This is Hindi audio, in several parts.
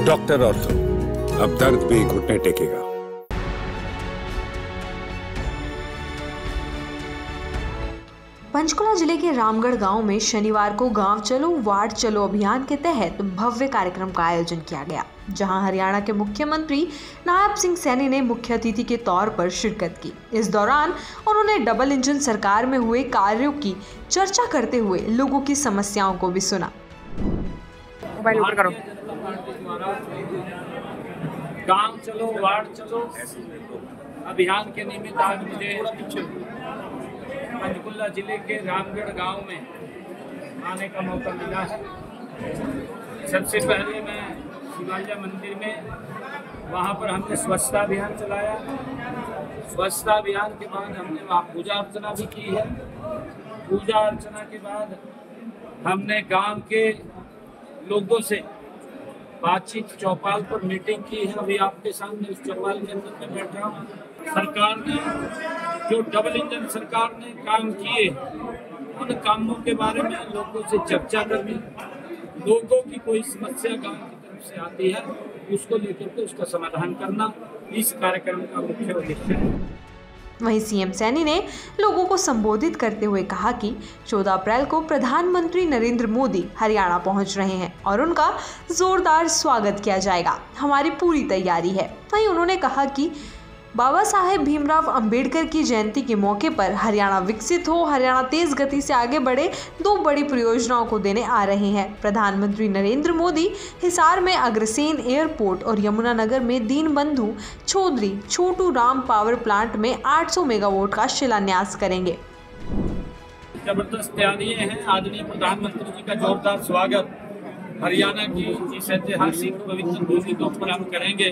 डॉक्टर ऑर्थो, अब दर्द भी घुटने टेकेगा। पंचकुला जिले के रामगढ़ गांव में शनिवार को गांव चलो वार्ड चलो अभियान के तहत भव्य कार्यक्रम का आयोजन किया गया, जहां हरियाणा के मुख्यमंत्री नायब सिंह सैनी ने मुख्य अतिथि के तौर पर शिरकत की। इस दौरान उन्होंने डबल इंजन सरकार में हुए कार्यों की चर्चा करते हुए लोगों की समस्याओं को भी सुना। गांव चलो वार्ड चलो अभियान के निमित्त आज मुझे पंचकुला जिले के रामगढ़ गांव में आने का मौका मिला है। सबसे पहले मैं शिवालय मंदिर में वहां पर हमने स्वच्छता अभियान चलाया। स्वच्छता अभियान के बाद हमने वहाँ पूजा अर्चना भी की है। पूजा अर्चना के बाद हमने गांव के लोगों से बातचीत चौपाल पर मीटिंग की है। अभी आपके सामने उस चौपाल के अंदर में बैठा हूँ। सरकार ने जो डबल इंजन सरकार ने काम किए, उन कामों के बारे में लोगों से चर्चा करनी, लोगों की कोई समस्या गांव की तरफ से आती है उसको लेकर के उसका समाधान करना इस कार्यक्रम का मुख्य उद्देश्य है। वहीं सीएम सैनी ने लोगों को संबोधित करते हुए कहा कि 14 अप्रैल को प्रधानमंत्री नरेंद्र मोदी हरियाणा पहुंच रहे हैं और उनका जोरदार स्वागत किया जाएगा। हमारी पूरी तैयारी है। वहीं उन्होंने कहा कि बाबा साहेब भीमराव अंबेडकर की जयंती के मौके पर हरियाणा विकसित हो, हरियाणा तेज गति से आगे बढ़े, 2 बड़ी परियोजनाओं को देने आ रहे हैं। प्रधानमंत्री नरेंद्र मोदी हिसार में अग्रसेन एयरपोर्ट और यमुनानगर में दीनबंधु चौधरी छोटू राम पावर प्लांट में 800 मेगावाट का शिलान्यास करेंगे। जबरदस्त तैयारियां हैं। आदरणीय प्रधानमंत्री जी का जोरदार स्वागत हरियाणा की इस ऐतिहासिक पवित्र भूमि के ऊपर हम करेंगे,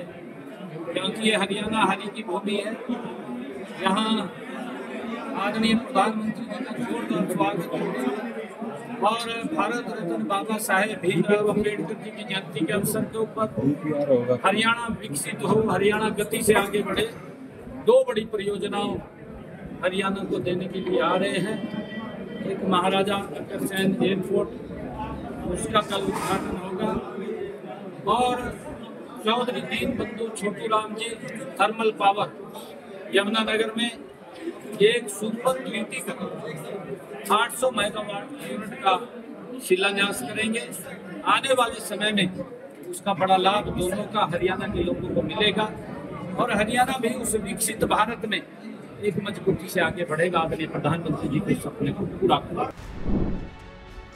क्योंकि ये हरियाणा हरि की भूमि है। यहाँ आदरणीय प्रधानमंत्री जी का जोरदार स्वागत होगा और भारत रत्न बाबा साहेब भीमराव अंबेडकर जी की जयंती के अवसर के ऊपर हरियाणा विकसित हो, हरियाणा गति से आगे बढ़े, 2 बड़ी परियोजनाओं हरियाणा को देने के लिए आ रहे हैं। एक महाराजा अग्रसेन एयरपोर्ट, उसका कल उद्घाटन होगा और चौधरी दीनबंधु छोटू राम जी थर्मल पावर यमुनानगर में एक सुपर क्रिटिकल 800 मेगावाट यूनिट का शिलान्यास करेंगे। आने वाले समय में उसका बड़ा लाभ दोनों का हरियाणा के लोगों को मिलेगा और हरियाणा भी उस विकसित भारत में एक मजबूती से आगे बढ़ेगा। आदरणीय प्रधानमंत्री जी के सपने को पूरा करेगा।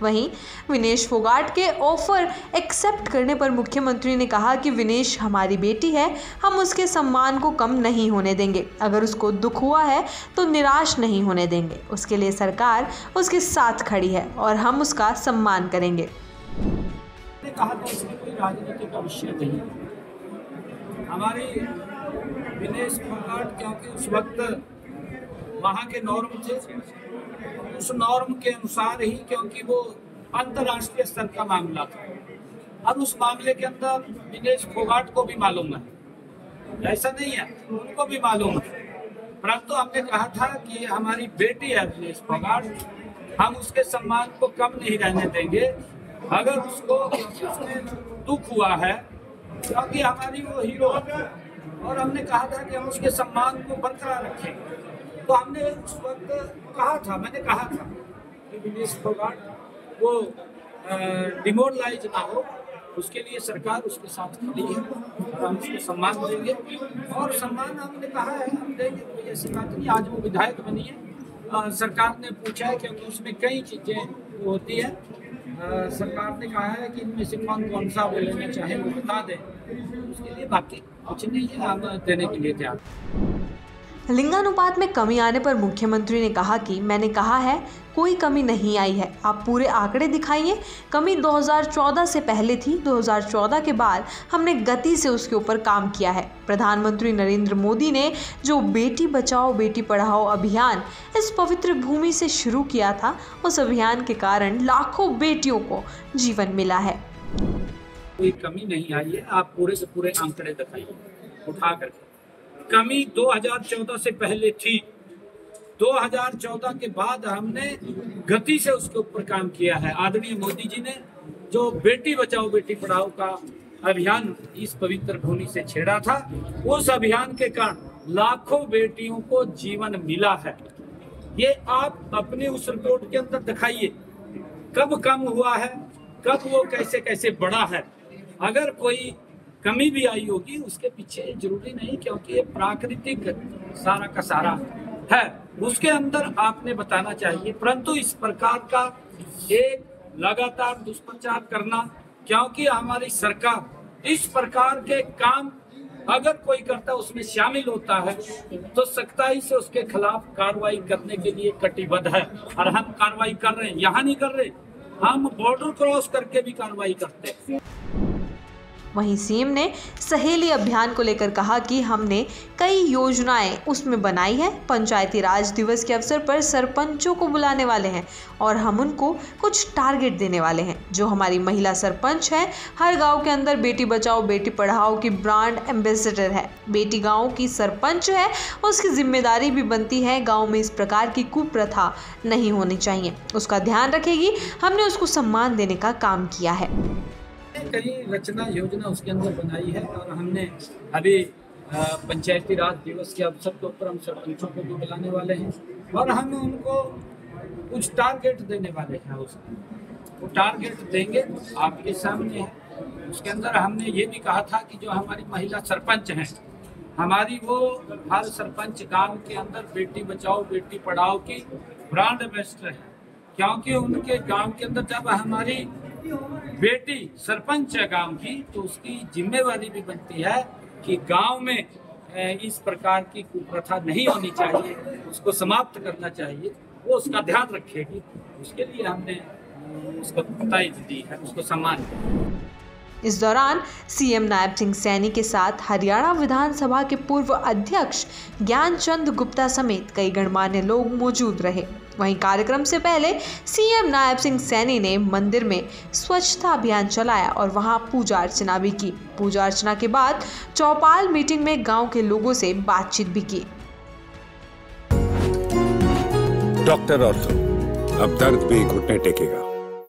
वहीं विनेश फोगाट के ऑफर एक्सेप्ट करने पर मुख्यमंत्री ने कहा कि विनेश हमारी बेटी है, हम उसके सम्मान को कम नहीं होने देंगे। अगर उसको दुख हुआ है तो निराश नहीं होने देंगे। उसके लिए सरकार उसके साथ खड़ी है और हम उसका सम्मान करेंगे। कहा था इसमें कोई राजनीति का विषय नहीं है। हमारी विनेश फोगाट क्योंकि उस वक्त वहाँ के नॉर्म थे, उस नॉर्म के अनुसार ही, क्योंकि वो अंतर्राष्ट्रीय स्तर का मामला था और उस मामले के अंदर विनेश फोगाट को भी मालूम है, ऐसा नहीं है, उनको भी मालूम है। परंतु हमने कहा था कि हमारी बेटी है विनेश फोगाट, हम उसके सम्मान को कम नहीं रहने देंगे। अगर उसको दुख हुआ है क्योंकि हमारी वो हीरो है और हमने कहा था कि हम उसके सम्मान को बरकरार रखेंगे, तो हमने उस वक्त मैंने कहा था कि विनेश फोगाट वो डिमोरलाइज ना हो, उसके लिए सरकार उसके साथ खड़ी है और हम उसको सम्मान देंगे और सम्मान हमने कहा है हम देंगे, कोई ऐसी बात नहीं। आज वो विधायक बनी है, सरकार ने पूछा है क्योंकि उसमें कई चीज़ें होती है, सरकार ने कहा है कि इनमें से कौन सा वो लेना चाहे वो बता दें, उसके लिए बाकी कुछ नहीं है, हम देने के लिए तैयार। लिंगानुपात में कमी आने पर मुख्यमंत्री ने कहा कि मैंने कहा है कोई कमी नहीं आई है, आप पूरे आंकड़े दिखाइए। कमी 2014 से पहले थी, 2014 के बाद हमने गति से उसके ऊपर काम किया है। प्रधानमंत्री नरेंद्र मोदी ने जो बेटी बचाओ बेटी पढ़ाओ अभियान इस पवित्र भूमि से शुरू किया था, उस अभियान के कारण लाखों बेटियों को जीवन मिला है। कोई कमी नहीं आई है, आप पूरे से पूरे आंकड़े दिखाइए उठा करके। कमी 2014 से पहले थी, 2014 के बाद हमने गति से उसके ऊपर काम किया है। आदरणीय मोदी जी ने जो बेटी बचाओ बेटी पढ़ाओ का अभियान इस पवित्र भूमि से छेड़ा था, उस अभियान के कारण लाखों बेटियों को जीवन मिला है। ये आप अपने उस रिपोर्ट के अंदर दिखाइए, कब कम हुआ है, कब वो कैसे कैसे बढ़ा है। अगर कोई कमी भी आई होगी उसके पीछे जरूरी नहीं, क्योंकि ये प्राकृतिक सारा का सारा है, उसके अंदर आपने बताना चाहिए। परंतु इस प्रकार का एक लगातार दुष्प्रचार करना, क्योंकि हमारी सरकार इस प्रकार के काम अगर कोई करता है उसमें शामिल होता है तो सख्ताई से उसके खिलाफ कार्रवाई करने के लिए कटिबद्ध है। और हम कार्रवाई कर रहे हैं, यहाँ नहीं कर रहे, हम बॉर्डर क्रॉस करके भी कार्रवाई करते हैं। वहीं सीएम ने सहेली अभियान को लेकर कहा कि हमने कई योजनाएं उसमें बनाई है। पंचायती राज दिवस के अवसर पर सरपंचों को बुलाने वाले हैं और हम उनको कुछ टारगेट देने वाले हैं। जो हमारी महिला सरपंच है, हर गांव के अंदर बेटी बचाओ बेटी पढ़ाओ की ब्रांड एम्बेसडर है। बेटी गांव की सरपंच है, उसकी जिम्मेदारी भी बनती है गाँव में इस प्रकार की कुप्रथा नहीं होनी चाहिए, उसका ध्यान रखेगी। हमने उसको सम्मान देने का काम किया है। कई रचना योजना उसके अंदर बनाई है और हमने अभी पंचायती राज दिवस के अवसर के ऊपर हम सरपंचों को भी बुलाने वाले हैं और हम उनको कुछ टारगेट देने वाले हैं। उसको वो टारगेट देंगे आपके सामने है। उसके अंदर हमने ये भी कहा था कि जो हमारी महिला सरपंच हैं, हमारी वो हर सरपंच गांव के अंदर बेटी बचाओ बेटी पढ़ाओ की ब्रांड एम्बेसडर है, क्योंकि उनके गांव के अंदर जब हमारी बेटी सरपंच है गांव की, तो उसकी जिम्मेवारी भी बनती है कि गांव में इस प्रकार की कुप्रथा नहीं होनी चाहिए, उसको समाप्त करना चाहिए। वो उसका ध्यान रखेगी, उसके लिए हमने उसको तारीफ दी है, उसको सम्मान दिया। इस दौरान सीएम नायब सिंह सैनी के साथ हरियाणा विधानसभा के पूर्व अध्यक्ष ज्ञानचंद गुप्ता समेत कई गणमान्य लोग मौजूद रहे। वहीं कार्यक्रम से पहले सीएम नायब सिंह सैनी ने मंदिर में स्वच्छता अभियान चलाया और वहां पूजा अर्चना भी की। पूजा अर्चना के बाद चौपाल मीटिंग में गांव के लोगों से बातचीत भी की। डॉक्टर ऑर्थो, अब दर्द भी घुटने टेकेगा।